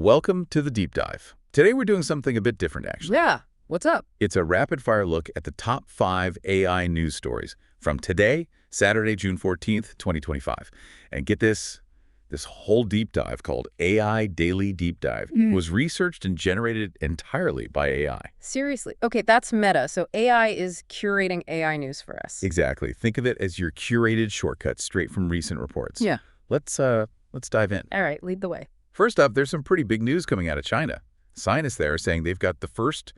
Welcome to the Deep Dive. Today we're doing something a bit different, actually. Yeah, what's up? It's a rapid-fire look at the top 5 AI news stories from today, Saturday, June 14th, 2025. And get this whole deep dive called AI Daily Deep Dive was researched and generated entirely by AI. Seriously? Okay, that's meta. So AI is curating AI news for us. Exactly. Think of it as your curated shortcut straight from recent reports. Yeah. Let's dive in. All right, lead the way. First up, there's some pretty big news coming out of China. Scientists there are saying they've got the first,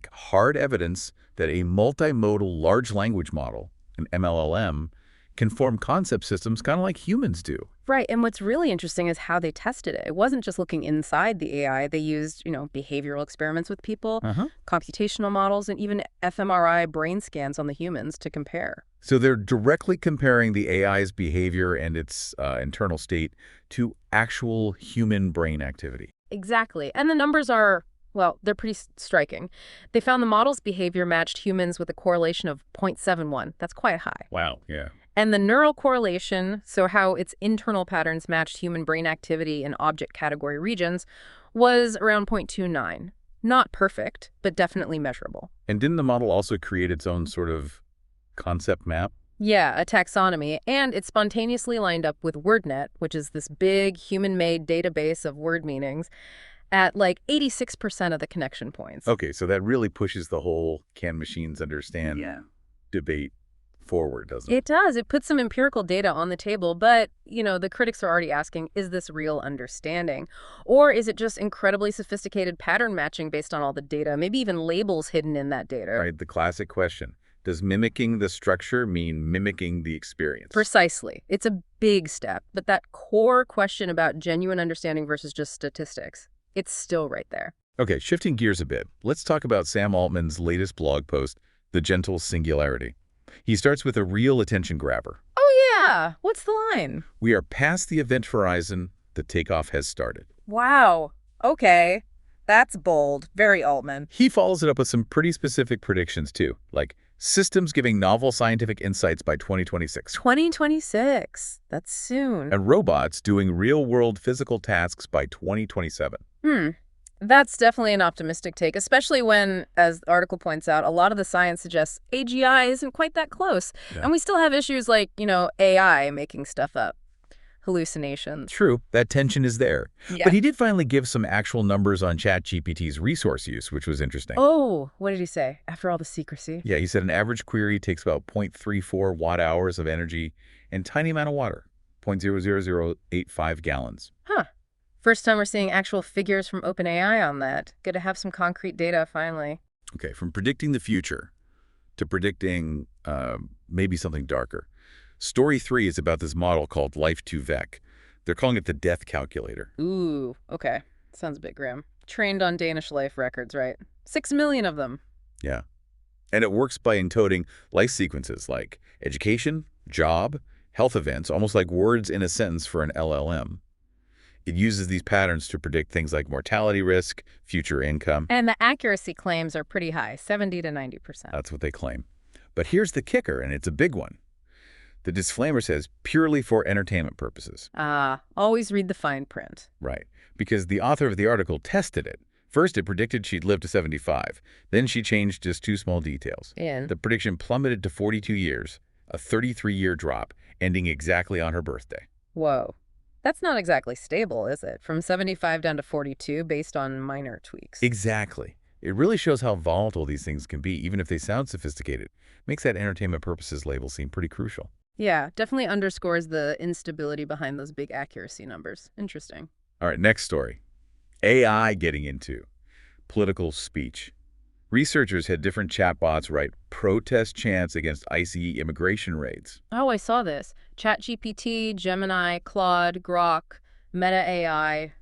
hard evidence that a multimodal large language model, an MLLM, can form concept systems kind of like humans do. Right, and what's really interesting is how they tested it. It wasn't just looking inside the AI. They used, behavioral experiments with people, computational models, and even fMRI brain scans on the humans to compare. So they're directly comparing the AI's behavior and its internal state to actual human brain activity. Exactly, and the numbers are, well, they're pretty striking. They found the model's behavior matched humans with a correlation of 0.71. That's quite high. Wow, yeah. And the neural correlation, so how its internal patterns matched human brain activity in object category regions, was around 0.29. Not perfect, but definitely measurable. And didn't the model also create its own sort of concept map? Yeah, a taxonomy, and it spontaneously lined up with WordNet, which is this big human-made database of word meanings, at 86% of the connection points. Okay, so that really pushes the whole can machines understand debate forward, doesn't it? It does. It puts some empirical data on the table, but, the critics are already asking, is this real understanding? Or is it just incredibly sophisticated pattern matching based on all the data, maybe even labels hidden in that data? Right, the classic question. Does mimicking the structure mean mimicking the experience? Precisely. It's a big step, but that core question about genuine understanding versus just statistics, it's still right there. Okay, shifting gears a bit, let's talk about Sam Altman's latest blog post, The Gentle Singularity. He starts with a real attention grabber. Oh, yeah. What's the line? We are past the event horizon. The takeoff has started. Wow. Okay. That's bold. Very Altman. He follows it up with some pretty specific predictions, too, like systems giving novel scientific insights by 2026. 2026. That's soon. And robots doing real-world physical tasks by 2027. That's definitely an optimistic take, especially when, as the article points out, a lot of the science suggests AGI isn't quite that close. Yeah. And we still have issues like, AI making stuff up. Hallucinations. True, that tension is there. Yeah. But he did finally give some actual numbers on ChatGPT's resource use, which was interesting. Oh, what did he say? After all the secrecy? Yeah, he said an average query takes about 0.34 watt-hours of energy and tiny amount of water, 0.00085 gallons. Huh. First time we're seeing actual figures from OpenAI on that. Good to have some concrete data, finally. Okay, from predicting the future to predicting maybe something darker. Story 3 is about this model called Life2Vec. They're calling it the death calculator. Ooh, okay. Sounds a bit grim. Trained on Danish life records, right? 6 million of them. Yeah. And it works by encoding life sequences like education, job, health events, almost like words in a sentence for an LLM. It uses these patterns to predict things like mortality risk, future income. And the accuracy claims are pretty high, 70 to 90%. That's what they claim. But here's the kicker, and it's a big one. The disclaimer says purely for entertainment purposes. Always read the fine print. Right, because the author of the article tested it. First, it predicted she'd live to 75. Then she changed just 2 small details. And? The prediction plummeted to 42 years, a 33-year drop, ending exactly on her birthday. Whoa. That's not exactly stable, is it? From 75 down to 42 based on minor tweaks. Exactly. It really shows how volatile these things can be, even if they sound sophisticated. Makes that entertainment purposes label seem pretty crucial. Yeah, definitely underscores the instability behind those big accuracy numbers. Interesting. All right, next story. AI getting into political speech. Researchers had different chatbots write protest chants against ICE immigration raids. Oh, I saw this. ChatGPT, Gemini, Claude, Grok, Meta AI,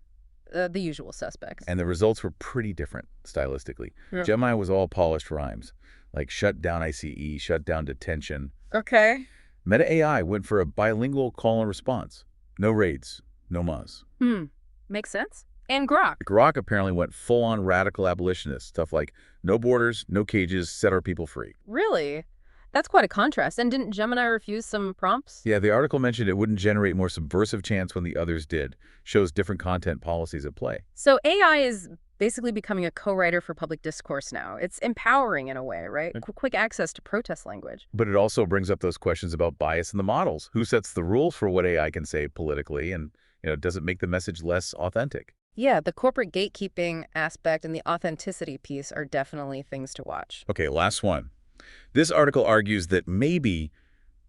the usual suspects. And the results were pretty different, stylistically. Yeah. Gemini was all polished rhymes, like shut down ICE, shut down detention. Okay. Meta AI went for a bilingual call and response. No raids, no Maz. Makes sense. And Grok. Grok apparently went full-on radical abolitionist, stuff like no borders, no cages, set our people free. Really? That's quite a contrast. And didn't Gemini refuse some prompts? Yeah, the article mentioned it wouldn't generate more subversive chants when the others did. Shows different content policies at play. So AI is basically becoming a co-writer for public discourse now. It's empowering in a way, right? Quick access to protest language. But it also brings up those questions about bias in the models. Who sets the rules for what AI can say politically, and does it make the message less authentic? Yeah, the corporate gatekeeping aspect and the authenticity piece are definitely things to watch. Okay, last one. This article argues that maybe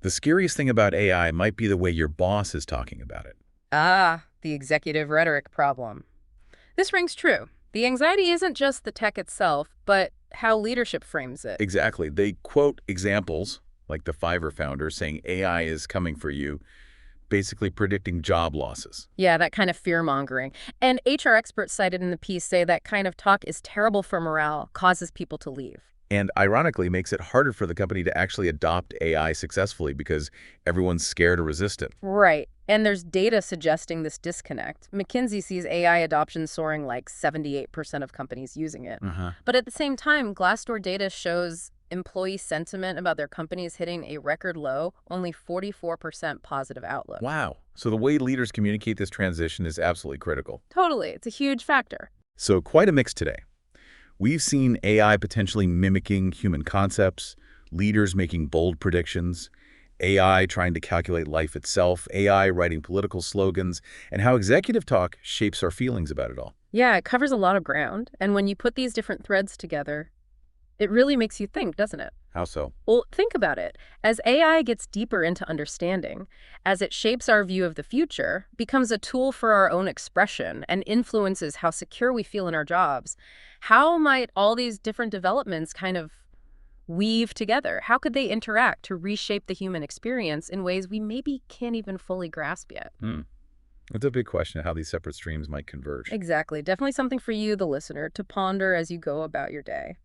the scariest thing about AI might be the way your boss is talking about it. Ah, the executive rhetoric problem. This rings true. The anxiety isn't just the tech itself, but how leadership frames it. Exactly. They quote examples, like the Fiverr founder saying AI is coming for you, basically predicting job losses. Yeah, that kind of fear-mongering. And HR experts cited in the piece say that kind of talk is terrible for morale, causes people to leave. And ironically, makes it harder for the company to actually adopt AI successfully because everyone's scared or resistant. Right. And there's data suggesting this disconnect. McKinsey sees AI adoption soaring like 78% of companies using it. But at the same time, Glassdoor data shows employee sentiment about their companies hitting a record low, only 44% positive outlook. Wow. So the way leaders communicate this transition is absolutely critical. Totally. It's a huge factor. So quite a mix today. We've seen AI potentially mimicking human concepts, leaders making bold predictions, AI trying to calculate life itself, AI writing political slogans, and how executive talk shapes our feelings about it all. Yeah, it covers a lot of ground. And when you put these different threads together, it really makes you think, doesn't it? How so? Well, think about it. As AI gets deeper into understanding, as it shapes our view of the future, becomes a tool for our own expression, and influences how secure we feel in our jobs, how might all these different developments kind of weave together? How could they interact to reshape the human experience in ways we maybe can't even fully grasp yet? It's a big question how these separate streams might converge. Exactly. Definitely something for you, the listener, to ponder as you go about your day.